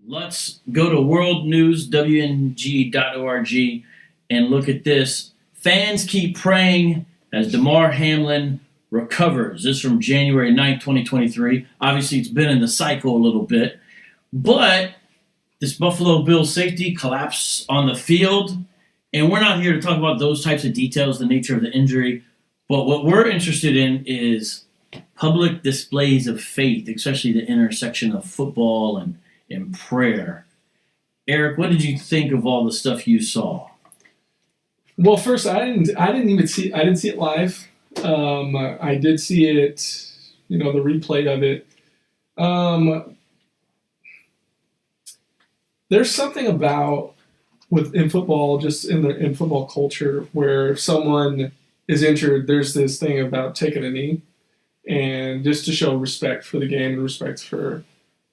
Let's go to worldnewswng.org and look at this. Fans keep praying as DAMAR HAMLIN recovers. This is from January 9th, 2023. Obviously, it's been in the cycle a little bit. But this Buffalo Bills safety collapsed on the field. And we're not here to talk about those types of details, the nature of the injury. But what we're interested in is public displays of faith, especially the intersection of football and prayer. Eric, what did you think of all the stuff you saw? Well, first, I didn't see it live. I did see it, the replay of it. There's something about in football, just in football culture, where if someone is injured, there's this thing about taking a knee, and just to show respect for the game and respect for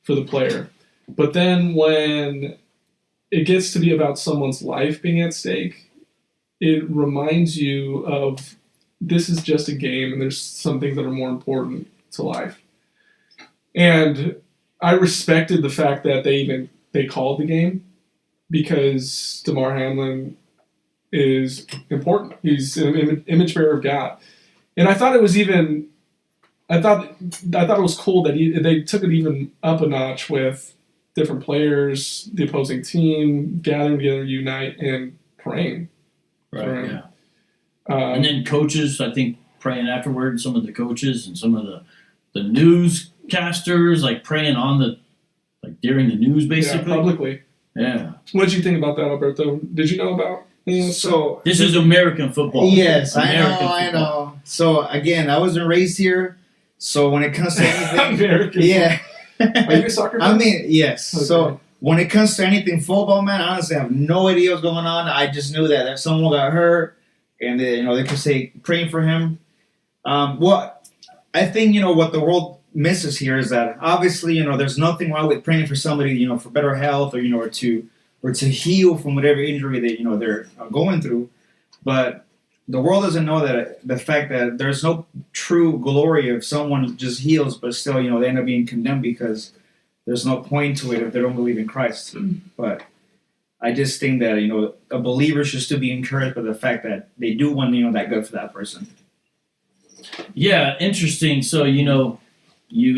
the player. But then when it gets to be about someone's life being at stake, it reminds you of this is just a game and there's some things that are more important to life. And I respected the fact that they called the game, because DAMAR HAMLIN is important. He's an image bearer of God. And I thought it was it was cool that they took it even up a notch with different players, the opposing team, gathering together, unite, and praying. Right, yeah. And then coaches, I think, praying afterwards, some of the coaches and some of the newscasters, like praying during the news, basically. Yeah, publicly. Yeah. What did you think about that, Alberto? Did you know about this? So this is American football. Yes, I know. So again, I wasn't raised here, so when it comes to anything, American yeah. Are you a soccer fan? I mean, yes. Okay. So when it comes to anything football, man, I honestly have no idea what's going on. I just knew that if someone got hurt, and they could say praying for him. What I think what the world misses here is that obviously there's nothing wrong with praying for somebody for better health or to heal from whatever injury that they're going through, but the world doesn't know that the fact that there's no true glory if someone just heals, but still, they end up being condemned because there's no point to it if they don't believe in Christ. But I just think that, a believer should still be encouraged by the fact that they do want, that good for that person. Yeah, interesting. So, you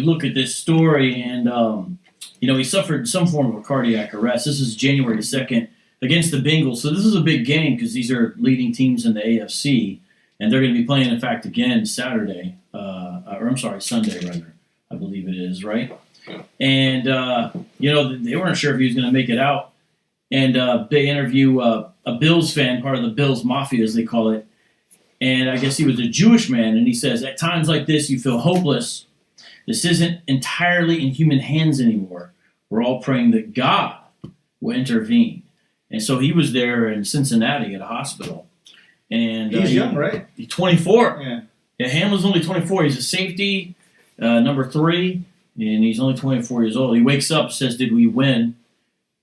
look at this story and, he suffered some form of a cardiac arrest. This is January 2nd. Against the Bengals. So this is a big game because these are leading teams in the AFC, and they're going to be playing, in fact, again Sunday, rather. I believe it is, right? And, they weren't sure if he was going to make it out. And they interview a Bills fan, part of the Bills Mafia, as they call it. And I guess he was a Jewish man, and he says, at times like this, you feel hopeless. This isn't entirely in human hands anymore. We're all praying that God will intervene. And so he was there in Cincinnati at a hospital. And he's young, right? He's 24. Yeah. Hamlin's only 24. He's a safety, number 3, and he's only 24 years old. He wakes up, says, "Did we win?"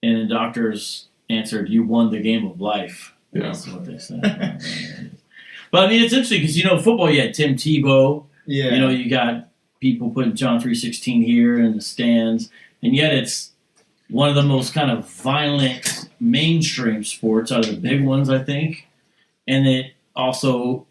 And the doctors answered, "You won the game of life." Yeah. That's what they said. But I mean, it's interesting because football. You had Tim Tebow. Yeah. You got people putting John 3:16 here in the stands, and yet it's one of the most kind of violent mainstream sports out of the big ones, I think. And it also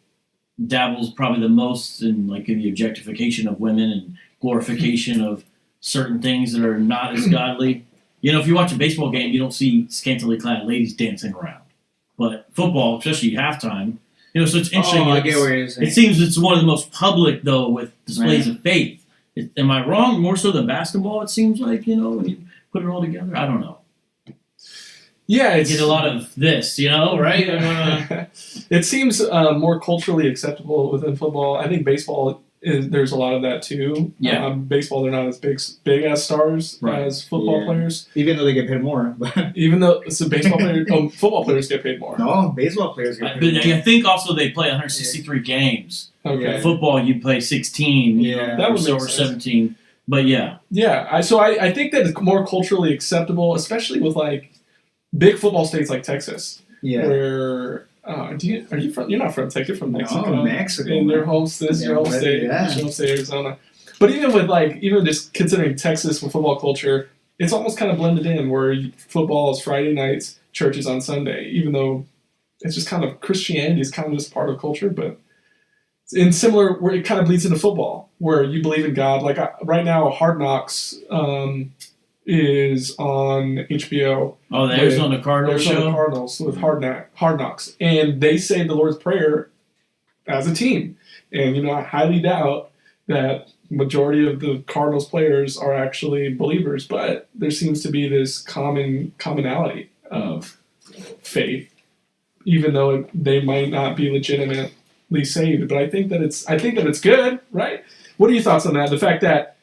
dabbles probably the most in the objectification of women and glorification of certain things that are not as godly. If you watch a baseball game, you don't see scantily clad ladies dancing around. But football, especially halftime, so it's interesting. I get what you're saying. It seems it's one of the most public, though, with displays of faith. Am I wrong? More so than basketball, it seems like, when you put it all together? I don't know. Yeah, you get a lot of this, right? It seems more culturally acceptable within football. I think baseball there's a lot of that too. Yeah. Baseball, they're not as big as stars as football players. Even though they get paid more. Even though baseball players, football players get paid more. No, baseball players get paid more. I think also they play 163 games. Okay. Football, you play 16. That would or 17. But yeah. Yeah. I think that it's more culturally acceptable, especially with big football states like Texas. Yeah. Where are you from? You're not from Texas. You're from Mexico. No, Mexico. And your home state, your home state, Arizona. But even with even just considering Texas with football culture, it's almost kind of blended in where football is Friday nights, church is on Sunday, even though it's just kind of Christianity is kind of just part of culture, but in similar where it kind of bleeds into football, where you believe in God. Like right now, Hard Knocks is on HBO. Oh, the Arizona Cardinals show? Arizona Cardinals with Hard Knocks. And they say the Lord's Prayer as a team. And, I highly doubt that majority of the Cardinals players are actually believers, but there seems to be this commonality of faith, even though they might not be legitimately saved. But I think that it's good, right? What are your thoughts on that? The fact that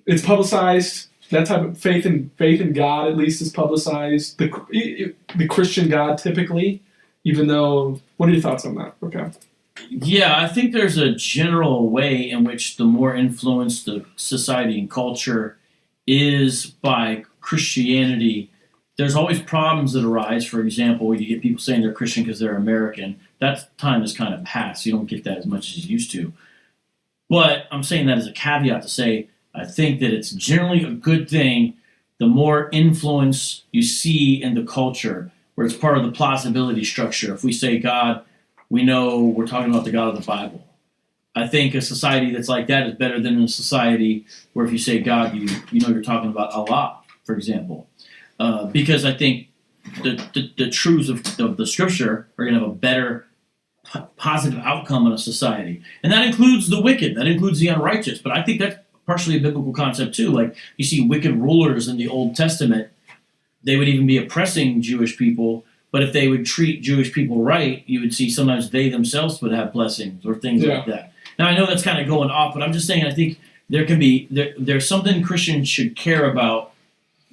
it's publicized, that type of faith in God at least is publicized. The Christian God typically, even though, what are your thoughts on that? Okay. Yeah, I think there's a general way in which the more influenced the society and culture is by Christianity, there's always problems that arise. For example, you get people saying they're Christian because they're American. That time is kind of past. You don't get that as much as you used to. But I'm saying that as a caveat to say, I think that it's generally a good thing the more influence you see in the culture, where it's part of the plausibility structure. If we say God, we know we're talking about the God of the Bible. I think a society that's like that is better than a society where if you say God, you know you're talking about Allah, for example. Because I think the truths of the Scripture are going to have a better positive outcome in a society. And that includes the wicked. That includes the unrighteous. But I think that's partially a biblical concept too. Like you see wicked rulers in the Old Testament, they would even be oppressing Jewish people. But if they would treat Jewish people right, you would see sometimes they themselves would have blessings or things like that. Now, I know that's kind of going off, but I'm just saying I think there's something Christians should care about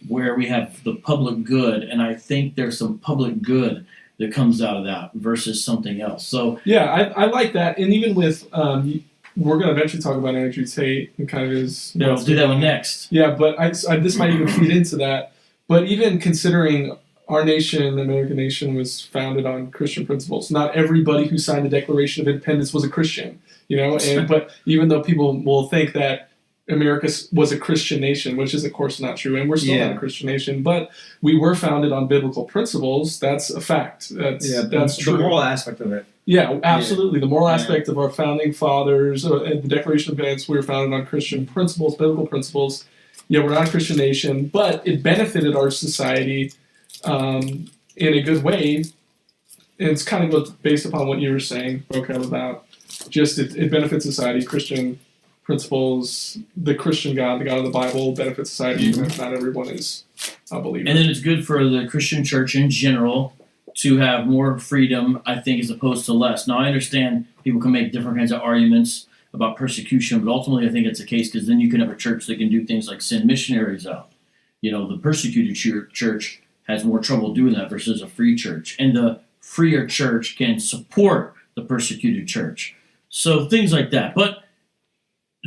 where we have the public good, and I think there's some public good that comes out of that versus something else. So yeah, I like that. And even with, we're going to eventually talk about Andrew Tate and kind of his... Yeah, we'll do that one next. Yeah, but this might even feed into that. But even considering... Our nation, the American nation, was founded on Christian principles. Not everybody who signed the Declaration of Independence was a Christian, but even though people will think that America was a Christian nation, which is of course not true, and we're still not a Christian nation, but we were founded on biblical principles. That's a fact. That's true. The moral aspect of it. Yeah, absolutely. The moral aspect of our founding fathers, and the Declaration of Independence, we were founded on Christian principles, biblical principles. Yeah, we're not a Christian nation, but it benefited our society in a good way. And it's kind of based upon what you were saying, Vocab, about just it benefits society, Christian principles, the Christian God, the God of the Bible benefits society, even if not everyone is a believer. And then it's good for the Christian church in general to have more freedom, I think, as opposed to less. Now, I understand people can make different kinds of arguments about persecution, but ultimately I think it's the case because then you can have a church that can do things like send missionaries out. The persecuted church has more trouble doing that versus a free church. And the freer church can support the persecuted church. So things like that. But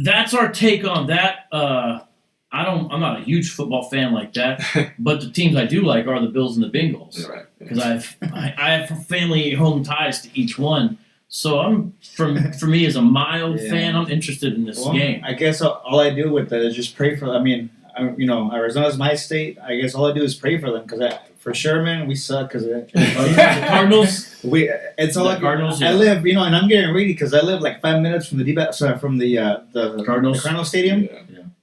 that's our take on that. I'm not a huge football fan like that, but the teams I do like are the Bills and the Bengals. Right. Because I have family home ties to each one. So for me as a mild fan, I'm interested in this game. I guess all I do with that is just pray for them. Arizona's my state. I guess all I do is pray for them because for sure, man, we suck because the Cardinals. It's all the Cardinals. I live, and I'm getting ready because I live like 5 minutes from the Cardinals. The Cardinals Stadium,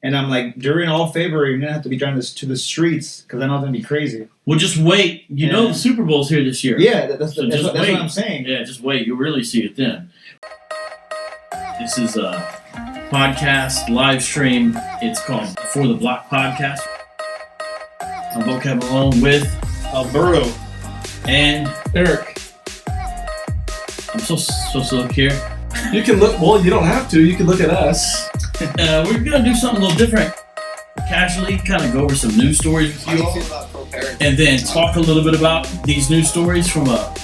and I'm like during all February, you're gonna have to be driving to the streets because I know it's gonna be crazy. Well, just wait. The Super Bowl's here this year. Yeah, that's what I'm saying. Yeah, just wait. You'll really see it then. This is a podcast live stream. It's called For the Block Podcast. I'm Vocab alone with Alberto and Eric. I'm supposed to look here. You can look. Well, you don't have to. You can look at us. We're gonna do something a little different. Casually, kind of go over some news stories with you all, and then talk a little bit about these news stories from a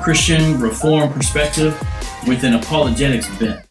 Christian reform perspective with an apologetics bent.